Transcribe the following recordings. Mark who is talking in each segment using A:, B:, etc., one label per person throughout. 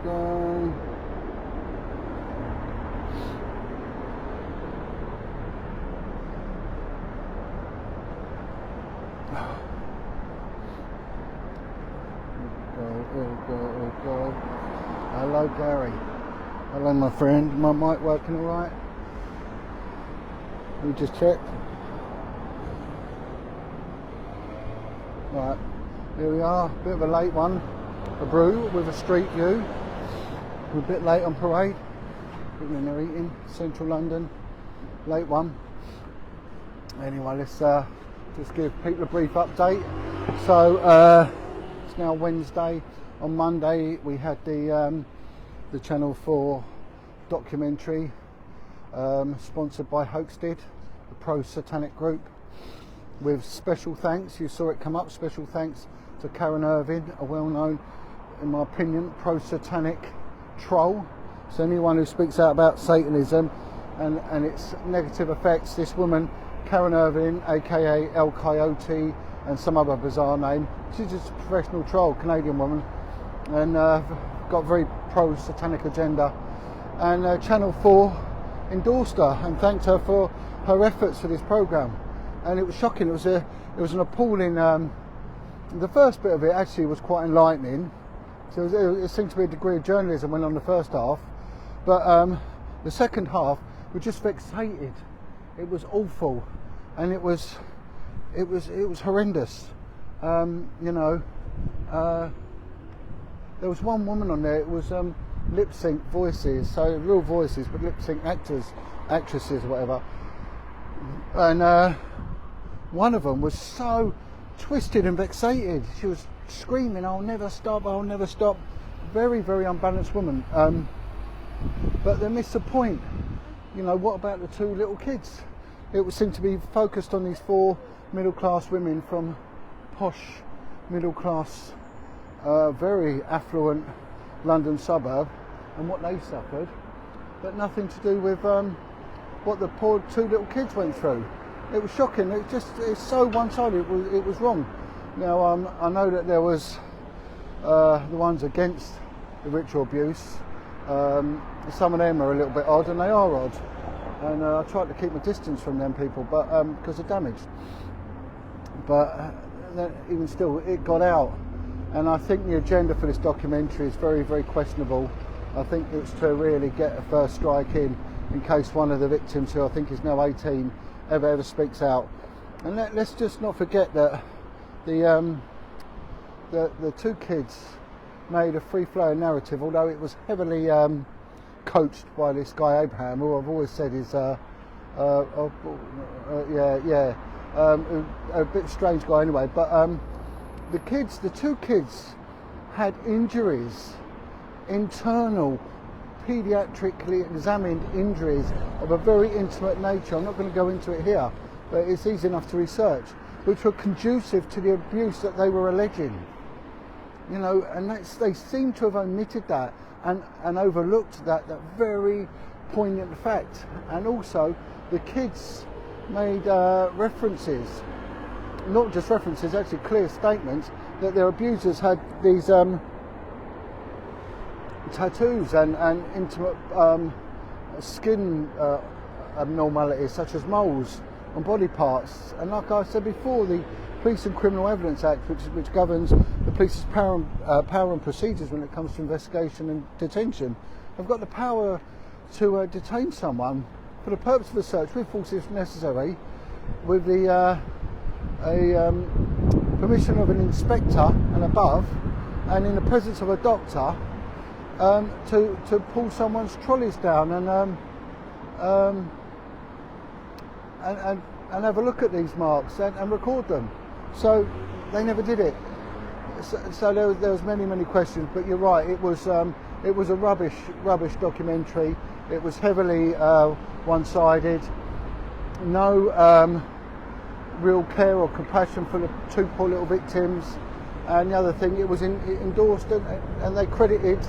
A: go. Go. Hello, Gary. Hello, my friend. My mic working all right? We just checked. Right, here we are. Bit of a late one. A brew with a street view. We're a bit late on parade. People in there eating. Central London. Late one. Anyway, let's just give people a brief update. So it's now Wednesday. On Monday we had the Channel 4 documentary sponsored by I.O.P.C, the pro-satanic group, with special thanks, you saw it come up, special thanks to Karen Irvine, a well-known, in my opinion, pro-satanic troll. So anyone who speaks out about Satanism and its negative effects, this woman, Karen Irvine, aka El Coyote, and some other bizarre name, she's just a professional troll, Canadian woman, and got a very pro-satanic agenda. And Channel 4 endorsed her and thanked her for her efforts for this programme. And it was shocking. It was an appalling. The first bit of it actually was quite enlightening. So it seemed to be a degree of journalism went on the first half, but the second half was just vexated. It was awful, and it was horrendous. There was one woman on there. It was lip sync voices, so real voices, but lip sync actresses, or whatever. And one of them was so twisted and vexated. She was screaming, "I'll never stop, I'll never stop." Very, very unbalanced woman. But they missed the point. You know, what about the two little kids? It would seem to be focused on these four middle-class women from posh, middle-class, very affluent London suburb, and what they suffered, but nothing to do with what the poor two little kids went through. It was shocking. It's so one-sided. It was wrong. Now I know that there was the ones against the ritual abuse. Some of them are a little bit odd, and they are odd. And I tried to keep my distance from them people, but because they're damaged. But even still, it got out. And I think the agenda for this documentary is very, very questionable. I think it's to really get a first strike in case one of the victims, who I think is now 18, ever speaks out. And let's just not forget that the two kids made a free-flowing narrative, although it was heavily coached by this guy Abraham, who I've always said is a bit strange guy anyway. But the two kids had injuries, internal, paediatrically examined injuries of a very intimate nature. I'm not going to go into it here, but it's easy enough to research, which were conducive to the abuse that they were alleging. You know, and they seem to have omitted that and overlooked that very poignant fact. And also, the kids made references, not just references, actually clear statements, that their abusers had these tattoos and intimate skin abnormalities, such as moles on body parts. And like I said before, the Police and Criminal Evidence Act, which governs the police's power and procedures when it comes to investigation and detention, have got the power to detain someone for the purpose of a search with force if necessary, with the permission of an inspector and above, and in the presence of a doctor, to pull someone's trolleys down and have a look at these marks and record them. So they never did it. So there was many questions. But you're right. It was a rubbish documentary. It was heavily one-sided. No real care or compassion for the two poor little victims. And the other thing, it was endorsed and they credited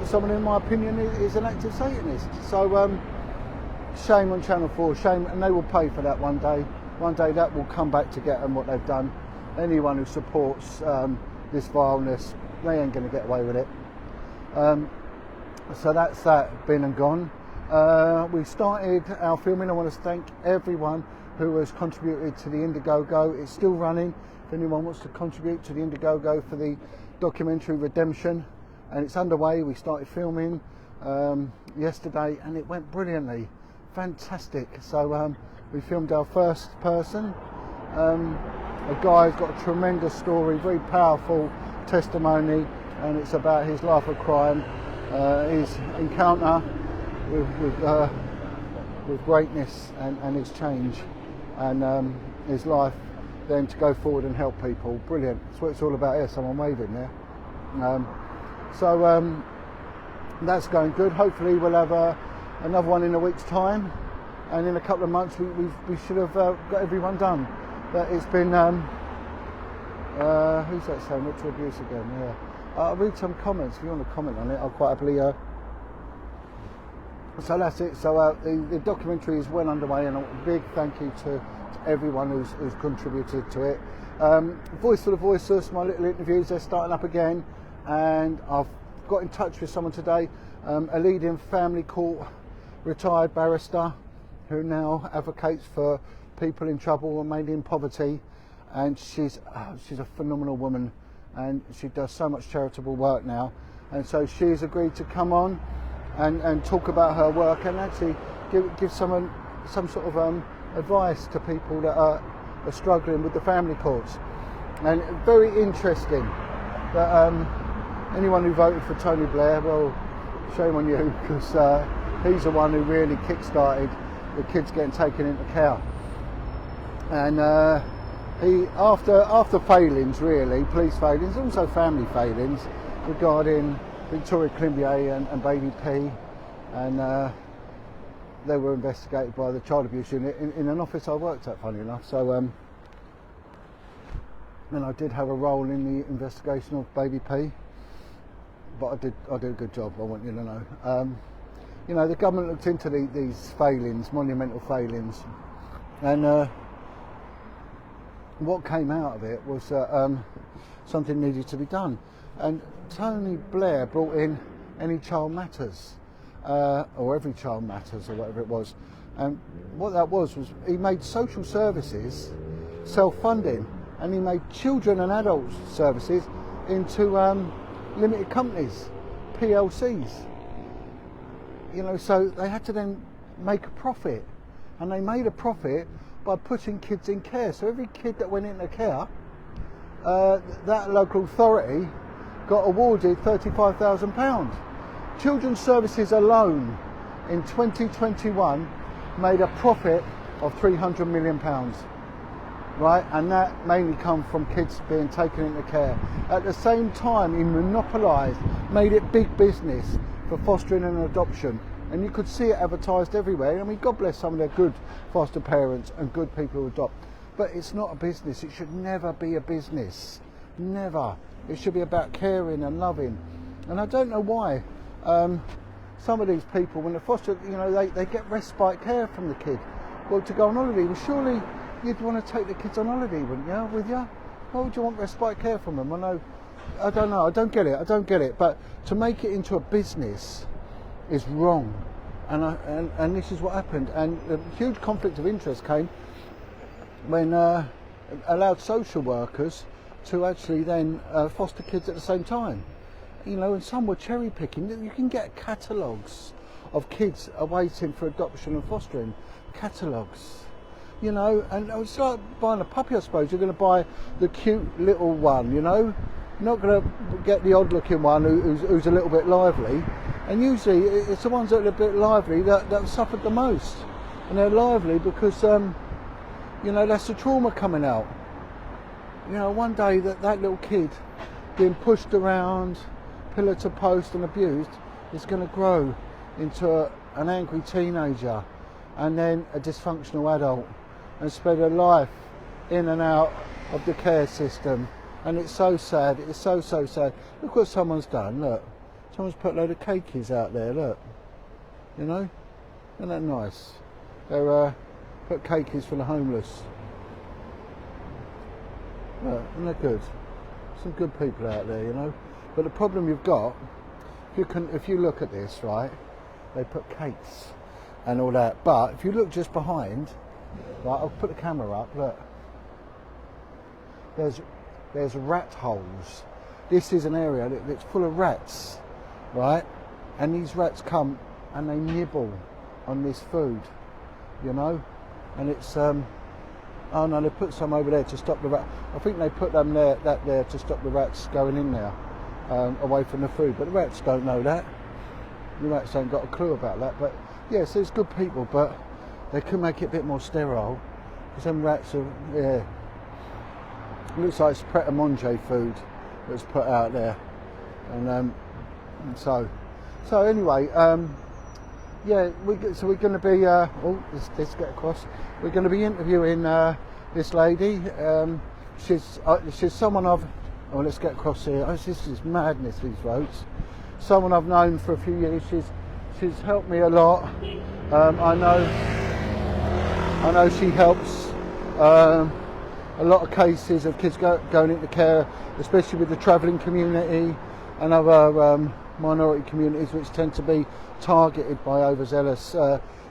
A: someone, in my opinion, is an active Satanist. So shame on Channel 4, shame, and they will pay for that one day. One day that will come back to get them what they've done. Anyone who supports this vileness, they ain't going to get away with it. So that's that, been and gone. We started our filming. I want to thank everyone who has contributed to the Indiegogo. It's still running. If anyone wants to contribute to the Indiegogo for the documentary Redemption, and it's underway. We started filming yesterday and it went brilliantly, fantastic. So we filmed our first person, a guy who's got a tremendous story, very powerful testimony, and it's about his life of crime, his encounter with greatness and his change, and his life then to go forward and help people. Brilliant. That's what it's all about here. Someone waving there. So that's going good. Hopefully we'll have another one in a week's time, and in a couple of months we should have got everyone done. But it's been who's that saying? What's abuse again? Yeah. I'll read some comments. If you want to comment on it, I'll quite happily. So that's it. So the documentary is well underway, and a big thank you to everyone who's contributed to it. Voice for the Voiceless, my little interviews, they're starting up again, and I've got in touch with someone today, a leading family court retired barrister who now advocates for people in trouble and mainly in poverty, and she's a phenomenal woman, and she does so much charitable work now, and so she's agreed to come on and talk about her work and actually give some sort of advice to people that are struggling with the family courts. And very interesting that anyone who voted for Tony Blair, well, shame on you, because he's the one who really kick-started the kids getting taken into care. And he, after failings, really, police failings, also family failings regarding Victoria Climbier and baby P, and they were investigated by the child abuse unit in an office I worked at, funny enough. So, and I did have a role in the investigation of baby P, but I did a good job, I want you to know. You know, the government looked into these failings, monumental failings, and what came out of it was that something needed to be done. And Tony Blair brought in Any Child Matters, or Every Child Matters, or whatever it was. And what that was he made social services self-funding, and he made children and adult services into limited companies, PLCs. You know, so they had to then make a profit, and they made a profit by putting kids in care. So every kid that went into care, that local authority got awarded £35,000. Children's Services alone in 2021 made a profit of £300 million, right? And that mainly come from kids being taken into care. At the same time, he monopolised, made it big business for fostering and adoption. And you could see it advertised everywhere. I mean, God bless some of their good foster parents and good people who adopt. But it's not a business. It should never be a business. Never. It should be about caring and loving. And I don't know why some of these people, when they foster, you know, they get respite care from the kid. Well, to go on holiday, well, surely you'd want to take the kids on holiday, wouldn't you, with you? Why would you want respite care from them? I don't know. I don't get it. But to make it into a business is wrong. And this is what happened. And a huge conflict of interest came when allowed social workers to actually then foster kids at the same time. You know, and some were cherry picking. You can get catalogues of kids awaiting for adoption and fostering. Catalogues. You know, and it's like buying a puppy, I suppose. You're going to buy the cute little one, you know. You're not going to get the odd looking one who's a little bit lively. And usually it's the ones that are a bit lively that have suffered the most. And they're lively because, you know, that's the trauma coming out. You know, one day that little kid being pushed around, pillar to post and abused, is going to grow into an angry teenager and then a dysfunctional adult and spend a life in and out of the care system. And it's so sad, it's so sad. Look what someone's done, look. Someone's put a load of cakeys out there, look. You know? Isn't that nice? They're put cakeys for the homeless. Look, isn't that good? Some good people out there, you know? But the problem you've got if you look at this, right, they put cakes and all that. But if you look just behind, right, I'll put the camera up. Look, there's rat holes. This is an area that's full of rats, right? And these rats come and they nibble on this food, you know. And it's oh no, they put some over there to stop the rat. I think they put them there to stop the rats going in there, away from the food. But the rats don't know that. The rats ain't got a clue about that. But yeah, so it's good people, but they could make it a bit more sterile. Because some rats are, yeah. It looks like it's Pret a Manger food that's put out there, and so anyway, yeah, we're going to be. Let's get across. We're going to be interviewing this lady. She's someone I've. Oh, let's get across here. Oh, this is madness. These roads. Someone I've known for a few years. She's helped me a lot. I know she helps. A lot of cases of kids going into care, especially with the travelling community and other minority communities, which tend to be targeted by overzealous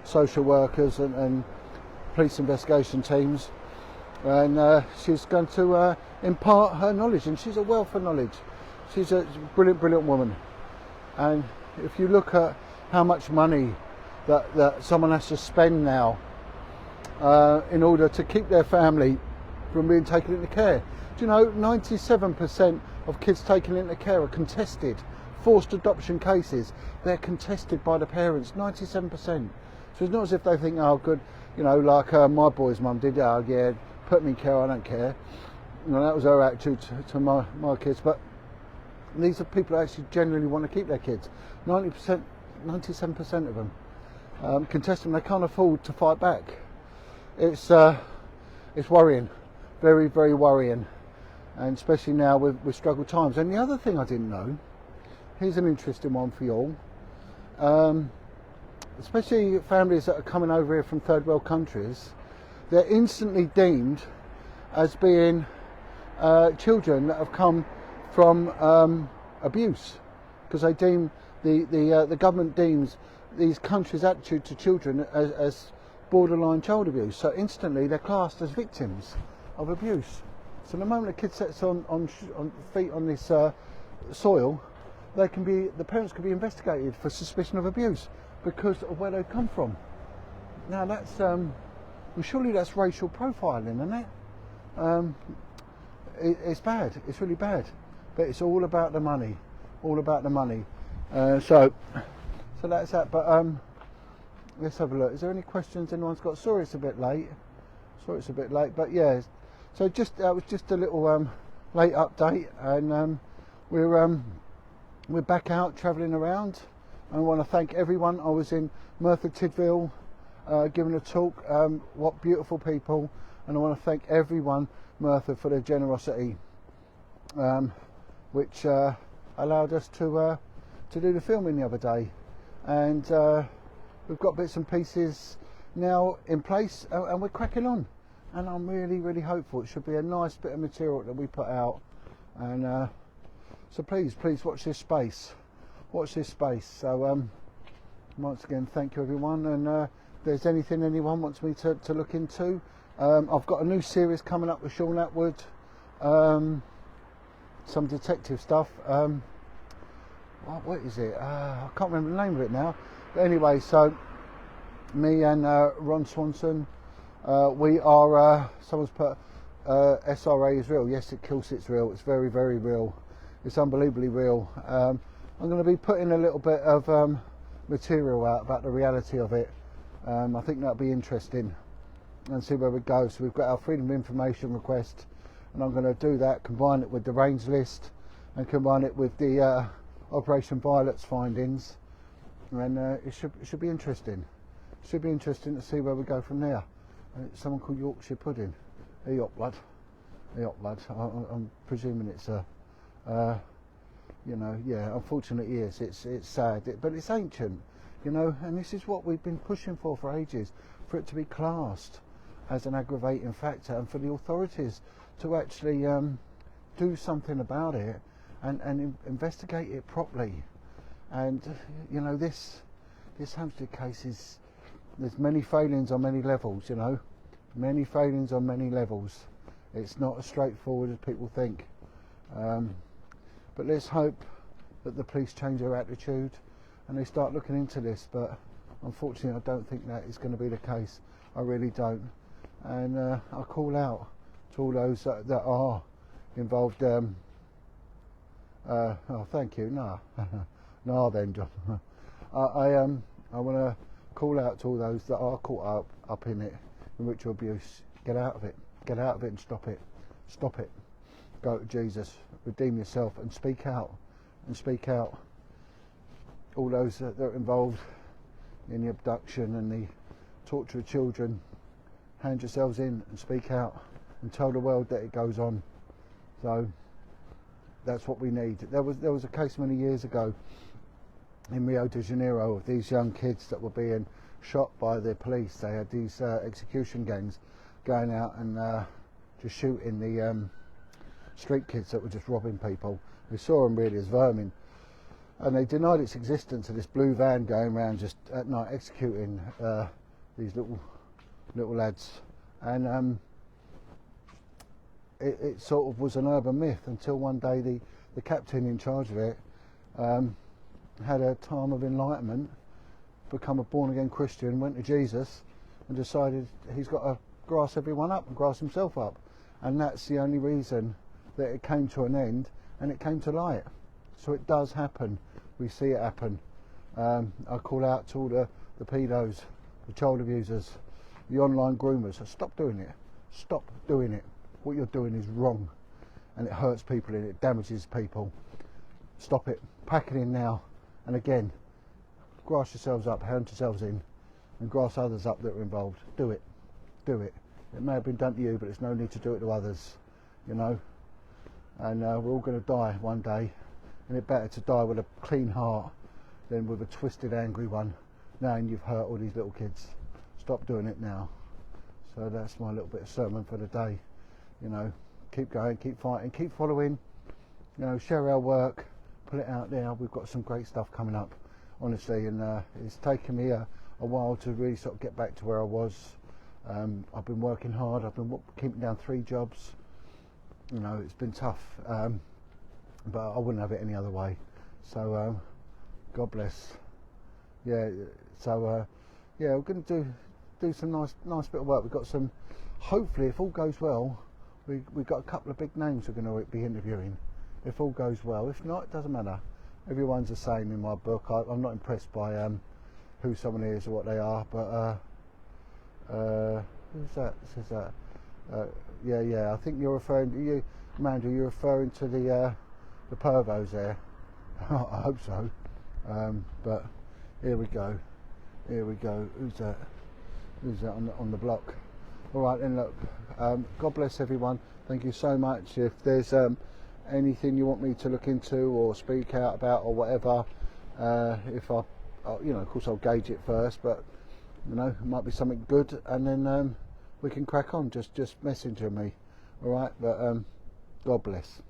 A: social workers and police investigation teams. And she's going to impart her knowledge, and she's a wealth of knowledge. She's a brilliant woman. And if you look at how much money that someone has to spend now in order to keep their family from being taken into care. Do you know 97% of kids taken into care are contested? Forced adoption cases, they're contested by the parents, 97%. So it's not as if they think, oh good, you know, like my boy's mum did, oh yeah, put me in care, I don't care. You know, that was her attitude to my kids. But these are people who actually genuinely want to keep their kids. 90%, 97% of them contest them, they can't afford to fight back. It's worrying. Very, very worrying, and especially now with struggle times. And the other thing I didn't know, here's an interesting one for you all, especially families that are coming over here from third world countries, they're instantly deemed as being children that have come from abuse, because they deem the government deems these countries' attitude to children as borderline child abuse. So instantly they're classed as victims of abuse. So the moment a kid sets on feet on this soil, the parents can be investigated for suspicion of abuse because of where they come from. Now that's well, surely that's racial profiling, isn't it? It's bad. It's really bad. But it's all about the money. All about the money. So that's that. But let's have a look. Is there any questions anyone's got? Sorry, it's a bit late. But yeah. So that was just a little late update, and we're back out travelling around. I want to thank everyone. I was in Merthyr Tydfil giving a talk. What beautiful people! And I want to thank everyone Merthyr for their generosity, which allowed us to do the filming the other day. And we've got bits and pieces now in place, and we're cracking on. And I'm really, really hopeful. It should be a nice bit of material that we put out. And so please watch this space. Watch this space. So once again, thank you everyone. And if there's anything anyone wants me to look into, I've got a new series coming up with Sean Atwood. Some detective stuff. What is it? I can't remember the name of it now. But anyway, so me and Ron Swanson, we are, someone's put SRA is real. Yes, it kills, it's real. It's very, very real. It's unbelievably real. I'm going to be putting a little bit of material out about the reality of it. I think that'll be interesting, and see where we go. So we've got our Freedom of Information request, and I'm going to do that, combine it with the range list, and combine it with the Operation Violet's findings, and it should be interesting. It should be interesting to see where we go from there. Someone called Yorkshire Pudding. I.O.P. blood. I.O.P. blood. I'm presuming it's a, you know, yeah. Unfortunately, yes. It's sad, but it's ancient, you know. And this is what we've been pushing for ages, for it to be classed as an aggravating factor, and for the authorities to actually do something about it and investigate it properly. And you know, this Hampstead case is, there's many failings on many levels, you know, many failings on many levels. It's not as straightforward as people think, but let's hope that the police change their attitude and they start looking into this. But unfortunately I don't think that is going to be the case. I really don't. And I call out to all those that are involved. Oh, thank you. No, no, then, John. I want to call out to all those that are caught up in it, in ritual abuse. Get out of it. Get out of it and stop it. Stop it. Go to Jesus. Redeem yourself and speak out. And speak out. All those that are involved in the abduction and the torture of children, hand yourselves in and speak out and tell the world that it goes on. So that's what we need. There was a case many years ago in Rio de Janeiro of these young kids that were being shot by the police. They had these execution gangs going out and just shooting the street kids that were just robbing people. We saw them really as vermin, and they denied its existence of this blue van going around just at night executing these little lads. And it sort of was an urban myth until one day the captain in charge of it had a time of enlightenment, become a born-again Christian, went to Jesus and decided he's got to grass everyone up and grass himself up. And that's the only reason that it came to an end and it came to light. So it does happen. We see it happen. I call out to all the pedos, the child abusers, the online groomers. Stop doing it. Stop doing it. What you're doing is wrong and it hurts people and it damages people. Stop it. Pack it in now. And again, grass yourselves up, hand yourselves in, and grass others up that are involved. Do it. Do it. It may have been done to you, but there's no need to do it to others, you know. And we're all going to die one day, and it's better to die with a clean heart than with a twisted, angry one, knowing you've hurt all these little kids. Stop doing it now. So that's my little bit of sermon for the day. You know, keep going, keep fighting, keep following. You know, share our work. Put it out there. We've got some great stuff coming up, honestly, and it's taken me a while to really sort of get back to where I was. I've been working hard. I've been keeping down 3 jobs. You know, it's been tough, but I wouldn't have it any other way. So God bless. Yeah. So yeah, we're going to do some nice bit of work. We've got some. Hopefully, if all goes well, we've got a couple of big names we're going to be interviewing. If all goes well. If not, it doesn't matter. Everyone's the same in my book. I'm not impressed by who someone is or what they are, but who's that? Says that. Yeah. I think you're referring to you, Amanda. You're referring to the pervos there. I hope so. But here we go. Who's that? Who's that on the block? All right, then. Look. God bless everyone. Thank you so much. If there's anything you want me to look into or speak out about or whatever, if I, you know, of course I'll gauge it first, but you know, it might be something good, and then we can crack on. Just messenger me, all right? But God bless.